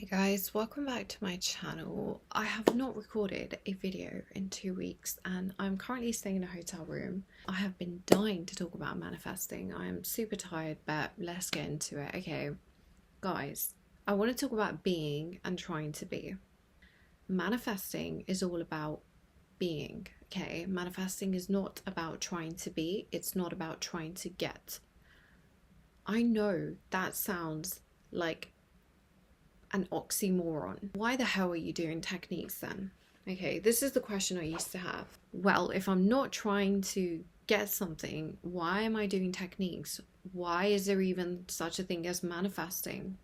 Guys, welcome back to my channel. I have not recorded a video in 2 weeks and I'm currently staying in a hotel room. I have been dying to talk about manifesting. I am super tired, but let's get into it. Okay, guys, I want to talk about being and trying to be. Manifesting is all about being, okay? Manifesting is not about trying to be. It's not about trying to get. I know that sounds like an oxymoron. Why the hell are you doing techniques then? Okay, this is the question I used to have. Well, if I'm not trying to get something, why am I doing techniques? Why is there even such a thing as manifesting?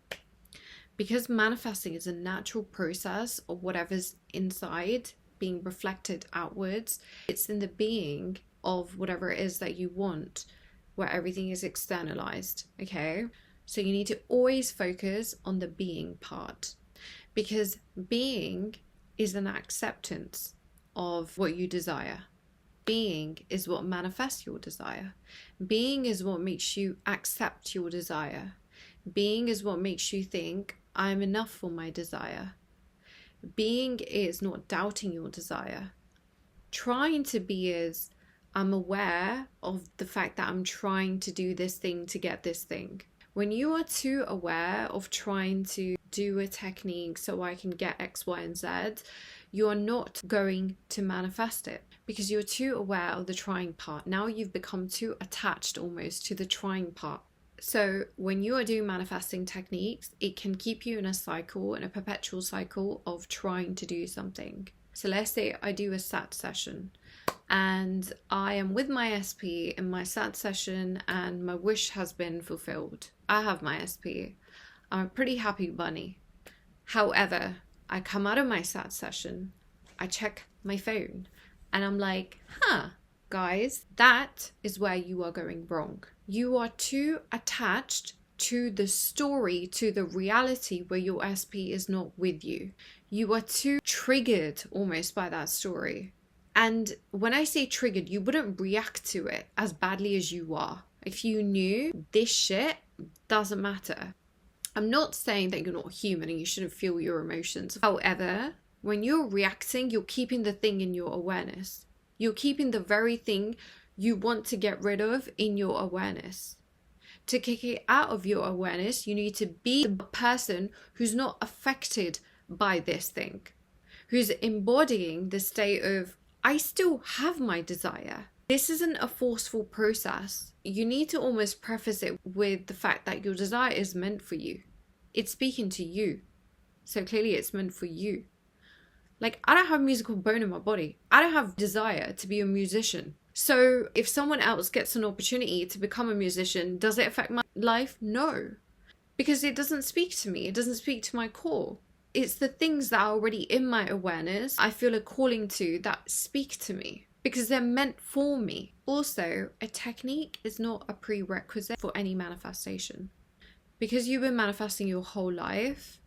Because manifesting is a natural process of whatever's inside being reflected outwards. It's in the being of whatever it is that you want, where everything is externalized, okay? So you need to always focus on the being part, because being is an acceptance of what you desire. Being is what manifests your desire. Being is what makes you accept your desire. Being is what makes you think, I'm enough for my desire. Being is not doubting your desire. Trying to be is, I'm aware of the fact that I'm trying to do this thing to get this thing. When you are too aware of trying to do a technique so I can get X, Y, and Z, you are not going to manifest it because you're too aware of the trying part. Now you've become too attached almost to the trying part. So when you are doing manifesting techniques, it can keep you in a cycle, in a perpetual cycle of trying to do something. So let's say I do a SAT session and I am with my SP in my SAT session and my wish has been fulfilled. I have my SP. I'm a pretty happy bunny. However, I come out of my SAT session, I check my phone and I'm like, guys, that is where you are going wrong. You are too attached to the story, to the reality where your SP is not with you. You are too triggered almost by that story. And when I say triggered, you wouldn't react to it as badly as you are. If you knew this shit doesn't matter. I'm not saying that you're not human and you shouldn't feel your emotions. However, when you're reacting, you're keeping the thing in your awareness. You're keeping the very thing you want to get rid of in your awareness. To kick it out of your awareness, you need to be the person who's not affected by this thing, who's embodying the state of, I still have my desire. This isn't a forceful process. You need to almost preface it with the fact that your desire is meant for you. It's speaking to you. So clearly it's meant for you. Like, I don't have musical bone in my body. I don't have desire to be a musician. So if someone else gets an opportunity to become a musician, does it affect my life? No. Because it doesn't speak to me. It doesn't speak to my core. It's the things that are already in my awareness I feel a calling to that speak to me because they're meant for me. Also, a technique is not a prerequisite for any manifestation. Because you've been manifesting your whole life,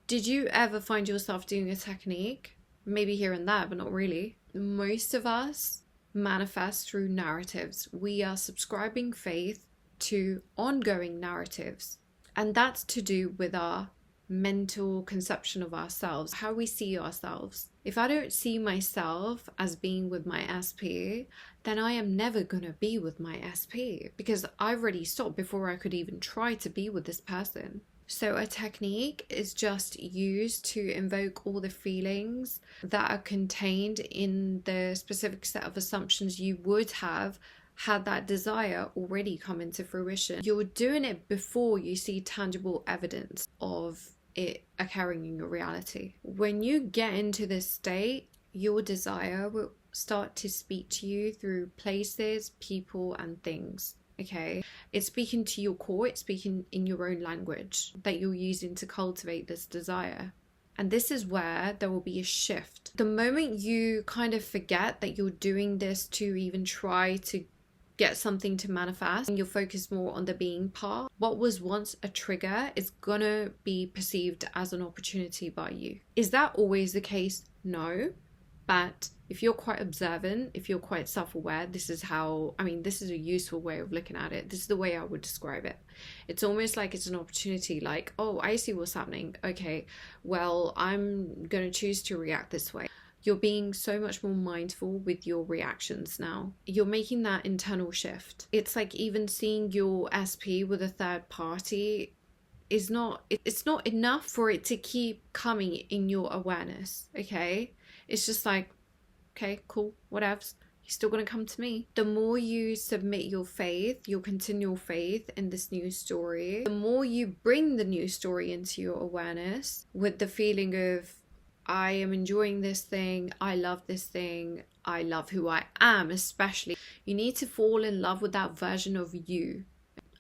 did you ever find yourself doing a technique? Maybe here and there, but not really. Most of us manifest through narratives. We are subscribing faith to ongoing narratives. And that's to do with our mental conception of ourselves, how we see ourselves. If I don't see myself as being with my SP, then I am never gonna be with my SP because I've already stopped before I could even try to be with this person. So a technique is just used to invoke all the feelings that are contained in the specific set of assumptions you would have had that desire already come into fruition. You're doing it before you see tangible evidence of it occurring in your reality. When you get into this state, your desire will start to speak to you through places, people, and things. Okay, it's speaking to your core, it's speaking in your own language that you're using to cultivate this desire. And this is where there will be a shift. The moment you kind of forget that you're doing this to even try to get something to manifest and you're focused more on the being part, what was once a trigger is gonna be perceived as an opportunity by you. Is that always the case? No. But if you're quite observant, if you're quite self-aware, this is a useful way of looking at it. This is the way I would describe it. It's almost like it's an opportunity, like, oh, I see what's happening. Okay, well, I'm going to choose to react this way. You're being so much more mindful with your reactions now. You're making that internal shift. It's like even seeing your SP with a third party it's not enough for it to keep coming in your awareness, okay? It's just like, okay, cool, whatevs. He's still going to come to me. The more you submit your faith, your continual faith in this new story, the more you bring the new story into your awareness with the feeling of, I am enjoying this thing, I love this thing, I love who I am, especially. You need to fall in love with that version of you.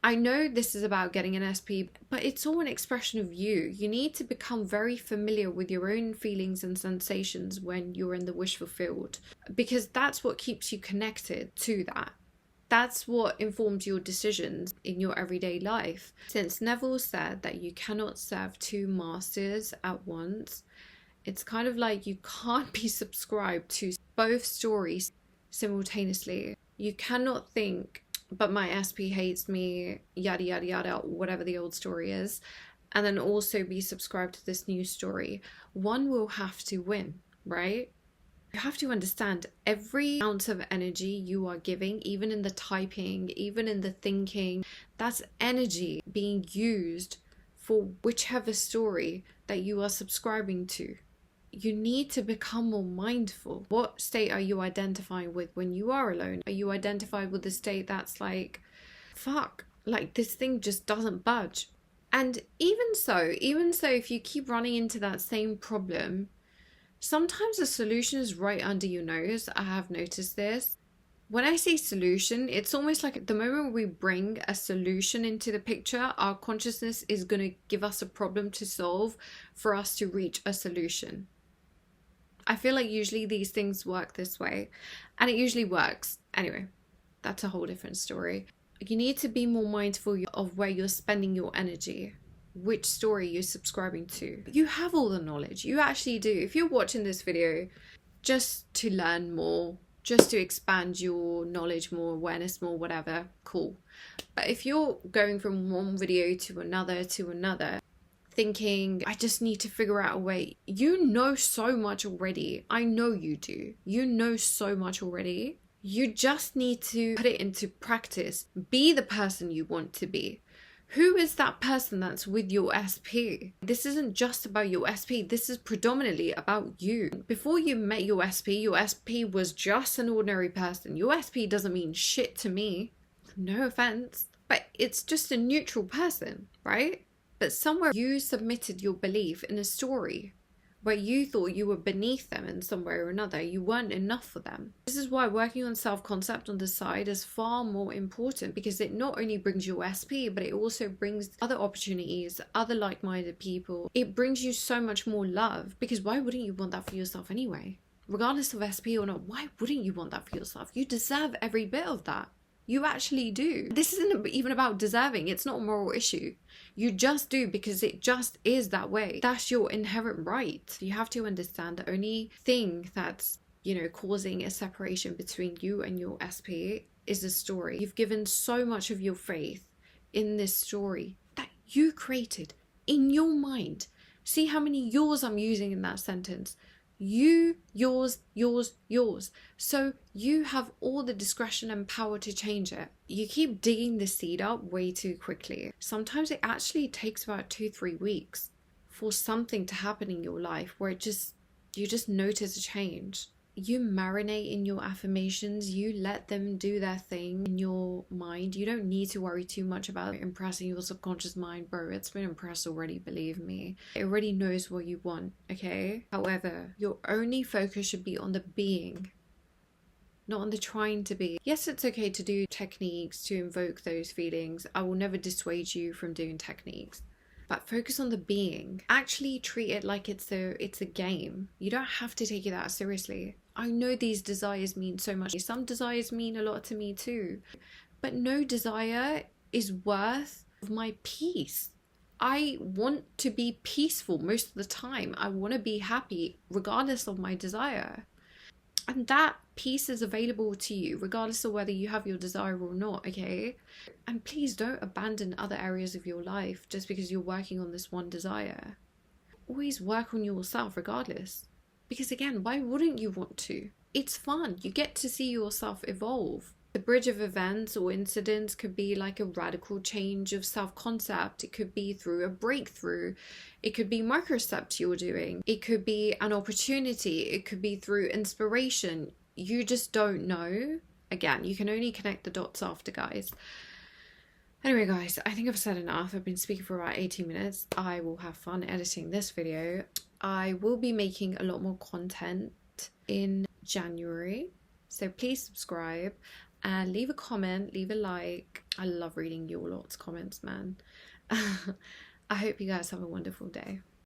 I know this is about getting an SP, but it's all an expression of you. You need to become very familiar with your own feelings and sensations when you're in the wish fulfilled, because that's what keeps you connected to that. That's what informs your decisions in your everyday life. Since Neville said that you cannot serve two masters at once, it's kind of like you can't be subscribed to both stories simultaneously. You cannot think, but my SP hates me, yada yada yada, whatever the old story is, and then also be subscribed to this new story. One will have to win, right? You have to understand every ounce of energy you are giving, even in the typing, even in the thinking, that's energy being used for whichever story that you are subscribing to. You need to become more mindful. What state are you identifying with when you are alone? Are you identified with the state that's like, fuck, like this thing just doesn't budge? And even so, if you keep running into that same problem, sometimes the solution is right under your nose. I have noticed this. When I say solution, it's almost like the moment we bring a solution into the picture, our consciousness is going to give us a problem to solve for us to reach a solution. I feel like usually these things work this way, and it usually works. Anyway, that's a whole different story. You need to be more mindful of where you're spending your energy, which story you're subscribing to. You have all the knowledge, you actually do. If you're watching this video just to learn more, just to expand your knowledge more, awareness more, whatever, cool. But if you're going from one video to another, thinking, I just need to figure out a way. You know so much already. I know you do. You know so much already. You just need to put it into practice. Be the person you want to be. Who is that person that's with your SP? This isn't just about your SP. This is predominantly about you. Before you met your SP was just an ordinary person. Your SP doesn't mean shit to me. No offense. But it's just a neutral person, right? But somewhere you submitted your belief in a story where you thought you were beneath them in some way or another. You weren't enough for them. This is why working on self-concept on the side is far more important, because it not only brings your SP, but it also brings other opportunities, other like-minded people. It brings you so much more love, because why wouldn't you want that for yourself anyway? Regardless of SP or not, why wouldn't you want that for yourself? You deserve every bit of that. You actually do. This isn't even about deserving. It's not a moral issue. You just do because it just is that way. That's your inherent right. You have to understand the only thing that's, causing a separation between you and your SP is the story. You've given so much of your faith in this story that you created in your mind. See how many yours I'm using in that sentence. You, yours, yours, yours. So you have all the discretion and power to change it. You keep digging the seed up way too quickly. Sometimes it actually takes about 2-3 weeks for something to happen in your life where you just notice a change. You marinate in your affirmations, you let them do their thing in your mind. You don't need to worry too much about impressing your subconscious mind, bro. It's been impressed already, believe me. It already knows what you want, okay? However, your only focus should be on the being, not on the trying to be. Yes, it's okay to do techniques to invoke those feelings. I will never dissuade you from doing techniques. But focus on the being. Actually treat it like it's a game. You don't have to take it that seriously. I know these desires mean so much. Some desires mean a lot to me too. But no desire is worth my peace. I want to be peaceful most of the time. I want to be happy regardless of my desire. And that peace is available to you regardless of whether you have your desire or not, okay? And please don't abandon other areas of your life just because you're working on this one desire. Always work on yourself regardless. Because again, why wouldn't you want to? It's fun. You get to see yourself evolve. The bridge of events or incidents could be like a radical change of self-concept. It could be through a breakthrough. It could be micro steps you're doing. It could be an opportunity. It could be through inspiration. You just don't know. Again, you can only connect the dots after, guys. Anyway, guys, I think I've said enough. I've been speaking for about 18 minutes. I will have fun editing this video. I will be making a lot more content in January. So please subscribe. And leave a comment, leave a like. I love reading your lot's comments, man. I hope you guys have a wonderful day.